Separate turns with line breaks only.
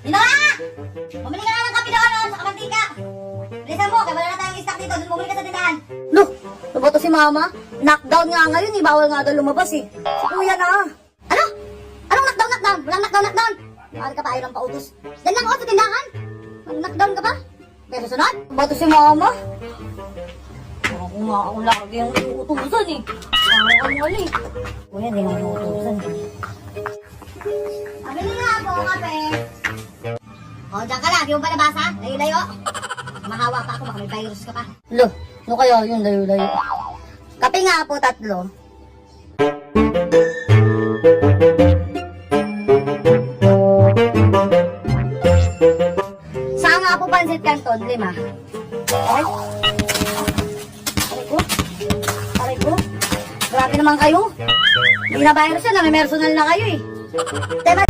Yun na nga! Bumili ka nga ng kape doon, sa kamantika. Bilisan mo, kaya wala na tayong stock dito. Doon bumili ka sa tindahan.
Lo, ano ba to si mama? Knockdown nga ngayon eh. Bawal nga daw lumabas eh. Si kuya na.
Ano? Anong knockdown? Walang knockdown. Maaari ka pa ayaw ng pautos. Yan lang ako sa tindahan. Knockdown ka ba? Pero sunod?
Ano ba to si mama? Ako nga ako lagi ang iutusan eh. Ang mali.
Kuya, hindi naman uutusan. Pabili nga ako, kape. O, dyan ka lang. Di mo ba nabasa? Layo-layo. Mahawa pa ako. Baka may virus ka pa.
Lo, ano kaya yun layo-layo? Kape nga po 3. Saan nga po pansit canton? 5. Ay. Aray ko. Aray ko. Grabe naman kayo. Hindi na virus yan. May personal na kayo eh. Tema